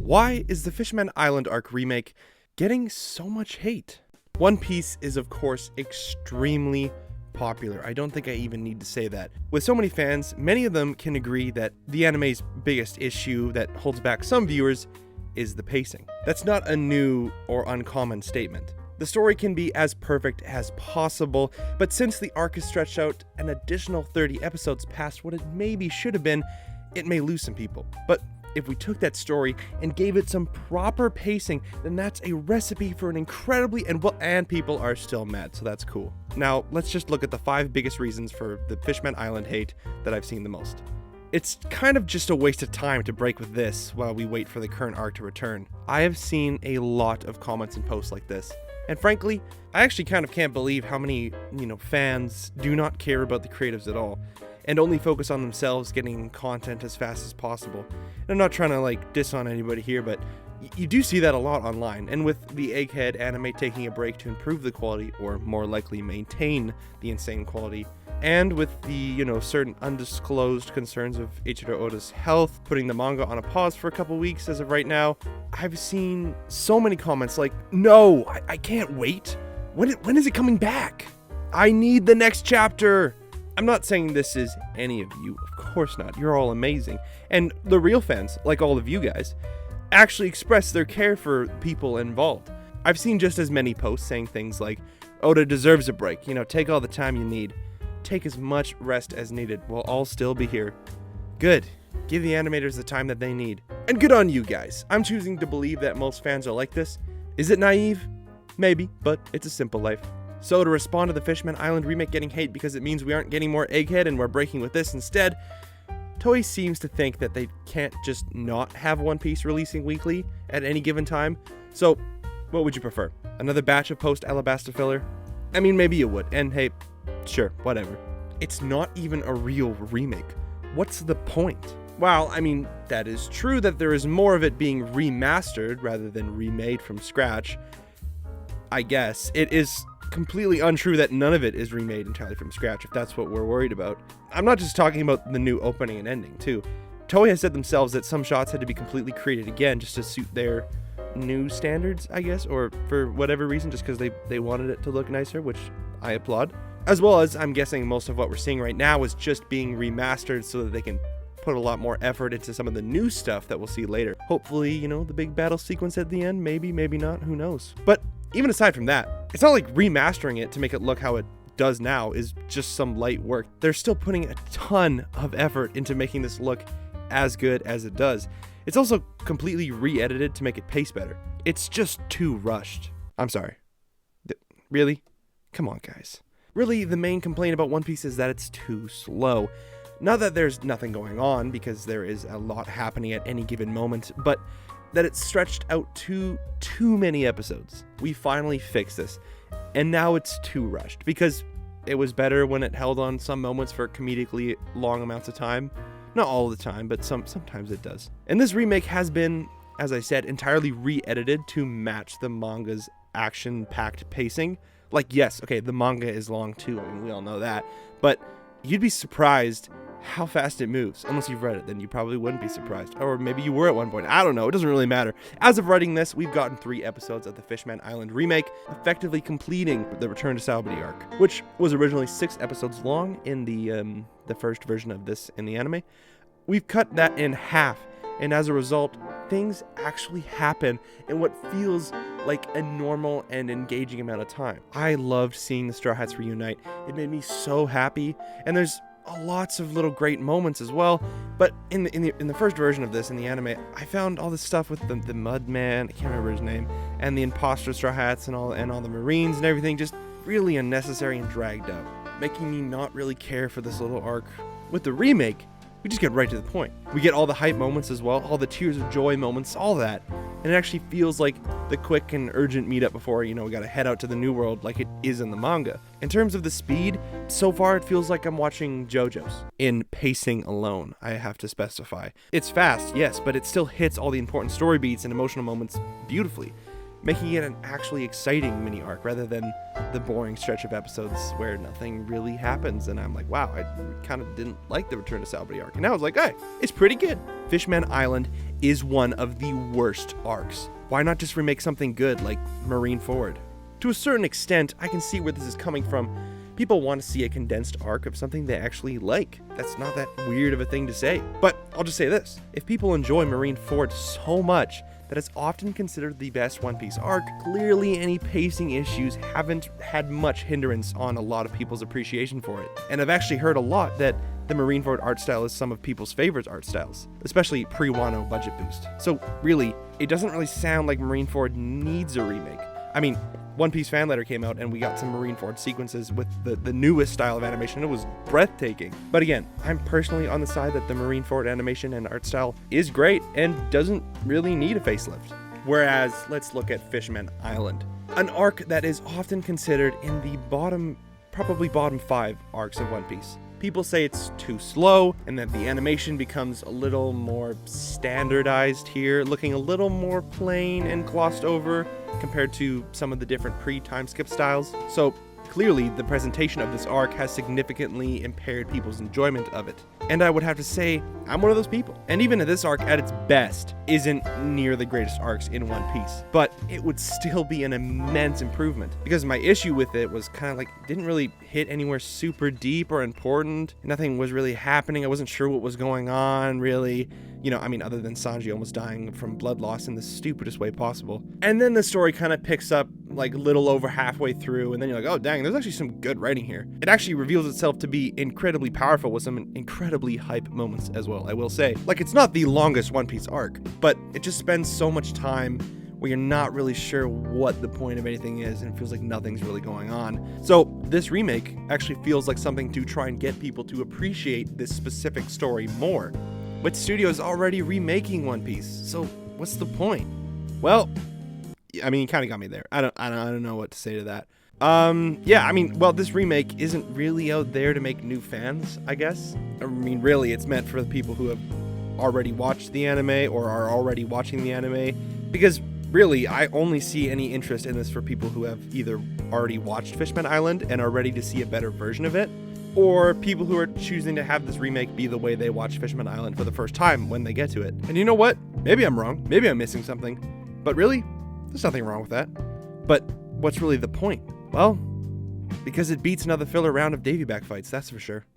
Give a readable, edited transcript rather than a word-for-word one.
Why is the Fishman Island arc remake getting so much hate? One Piece is, of course, extremely popular. I don't think I even need to say that. With so many fans, many of them can agree that the anime's biggest issue that holds back some viewers is the pacing. That's not a new or uncommon statement. The story can be as perfect as possible, but since the arc is stretched out an additional 30 episodes past what it maybe should have been, it may lose some people. But if we took that story and gave it some proper pacing, then that's a recipe for an incredibly and people are still mad, so that's cool. Now, let's just look at the 5 biggest reasons for the Fishman Island hate that I've seen the most. It's kind of just a waste of time to break with this while we wait for the current arc to return. I have seen a lot of comments and posts like this, and frankly, I actually kind of can't believe how many, fans do not care about the creatives at all, and only focus on themselves getting content as fast as possible. And I'm not trying to diss on anybody here, but you do see that a lot online, and with the Egghead anime taking a break to improve the quality, or more likely maintain the insane quality, and with the, certain undisclosed concerns of Eiichiro Oda's health, putting the manga on a pause for a couple weeks as of right now, I've seen so many comments like, no, I can't wait. When is it coming back? I need the next chapter. I'm not saying this is any of you, of course not. You're all amazing. And the real fans, like all of you guys, actually express their care for people involved. I've seen just as many posts saying things like, Oda deserves a break, take all the time you need. Take as much rest as needed. We'll all still be here. Good. Give the animators the time that they need. And good on you guys. I'm choosing to believe that most fans are like this. Is it naive? Maybe, but it's a simple life. So to respond to the Fishman Island remake getting hate because it means we aren't getting more Egghead and we're breaking with this instead, Toei seems to think that they can't just not have One Piece releasing weekly at any given time. So, what would you prefer? Another batch of post-Alabasta filler? I mean, maybe you would, and hey, sure, whatever. It's not even a real remake. What's the point? While, that is true that there is more of it being remastered rather than remade from scratch, I guess, it is completely untrue that none of it is remade entirely from scratch, if that's what we're worried about. I'm not just talking about the new opening and ending, too. Toei has said themselves that some shots had to be completely created again just to suit their new standards, I guess, or for whatever reason, just because they wanted it to look nicer, which I applaud. As well as, I'm guessing most of what we're seeing right now is just being remastered so that they can put a lot more effort into some of the new stuff that we'll see later. Hopefully, the big battle sequence at the end, maybe not, who knows. But even aside from that, it's not like remastering it to make it look how it does now is just some light work. They're still putting a ton of effort into making this look as good as it does. It's also completely re-edited to make it pace better. It's just too rushed. I'm sorry. Really? Come on, guys. Really, the main complaint about One Piece is that it's too slow. Not that there's nothing going on, because there is a lot happening at any given moment, but that it's stretched out to too many episodes. We finally fixed this, and now it's too rushed, because it was better when it held on some moments for comedically long amounts of time. Not all the time, but sometimes it does. And this remake has been, as I said, entirely re-edited to match the manga's action-packed pacing. Yes, okay, the manga is long too, we all know that, but you'd be surprised how fast it moves. Unless you've read it, then you probably wouldn't be surprised. Or maybe you were at one point. I don't know. It doesn't really matter. As of writing this, we've gotten 3 episodes of the Fishman Island remake, effectively completing the Return to Sabaody arc, which was originally 6 episodes long in the first version of this in the anime. We've cut that in half, and as a result, things actually happen in what feels like a normal and engaging amount of time. I loved seeing the Straw Hats reunite. It made me so happy, and there's lots of little great moments as well. But in the first version of this in the anime, I found all this stuff with the Mudman, I can't remember his name, and the imposter Straw Hats and all the Marines and everything just really unnecessary and dragged out, making me not really care for this little arc. With the remake, we just get right to the point. We get all the hype moments as well, all the tears of joy moments, all that. And it actually feels like the quick and urgent meetup before, we gotta head out to the new world like it is in the manga. In terms of the speed, so far it feels like I'm watching JoJo's. In pacing alone, I have to specify. It's fast, yes, but it still hits all the important story beats and emotional moments beautifully, making it an actually exciting mini arc rather than the boring stretch of episodes where nothing really happens and I'm like, wow, I kind of didn't like the Return to Sabaody arc. And now I was like, hey, it's pretty good. Fishman Island is one of the worst arcs. Why not just remake something good like Marineford? To a certain extent, I can see where this is coming from. People want to see a condensed arc of something they actually like. That's not that weird of a thing to say. But I'll just say this. If people enjoy Marineford so much that it's often considered the best One Piece arc, clearly any pacing issues haven't had much hindrance on a lot of people's appreciation for it. And I've actually heard a lot that the Marineford art style is some of people's favorite art styles, especially pre-Wano budget boost. So really, it doesn't really sound like Marineford needs a remake. I mean, One Piece fan letter came out and we got some Marineford sequences with the newest style of animation. It was breathtaking. But again, I'm personally on the side that the Marineford animation and art style is great and doesn't really need a facelift. Whereas, let's look at Fishman Island, an arc that is often considered in the probably bottom 5 arcs of One Piece. People say it's too slow and that the animation becomes a little more standardized here, looking a little more plain and glossed over compared to some of the different pre-time skip styles. So clearly the presentation of this arc has significantly impaired people's enjoyment of it. And I would have to say, I'm one of those people. And even this arc at its best isn't near the greatest arcs in One Piece, but it would still be an immense improvement, because my issue with it was kind of like, didn't really hit anywhere super deep or important. Nothing was really happening. I wasn't sure what was going on, really. You know, I mean, other than Sanji almost dying from blood loss in the stupidest way possible. And then the story kind of picks up like a little over halfway through, and then you're like, oh dang, there's actually some good writing here. It actually reveals itself to be incredibly powerful with some incredibly hype moments as well, I will say. Like, it's not the longest One Piece arc, but it just spends so much time where you're not really sure what the point of anything is, and it feels like nothing's really going on. So this remake actually feels like something to try and get people to appreciate this specific story more. But studios already remaking One Piece, so what's the point? Well, I mean, you kind of got me there. I don't know what to say to that. Yeah, I mean, well, this remake isn't really out there to make new fans, I guess. I mean, really, it's meant for the people who have already watched the anime or are already watching the anime, because really, I only see any interest in this for people who have either already watched Fishman Island and are ready to see a better version of it, or people who are choosing to have this remake be the way they watch Fishman Island for the first time when they get to it. And you know what? Maybe I'm wrong. Maybe I'm missing something. But really, there's nothing wrong with that. But what's really the point? Well, because it beats another filler round of Davy back fights, that's for sure.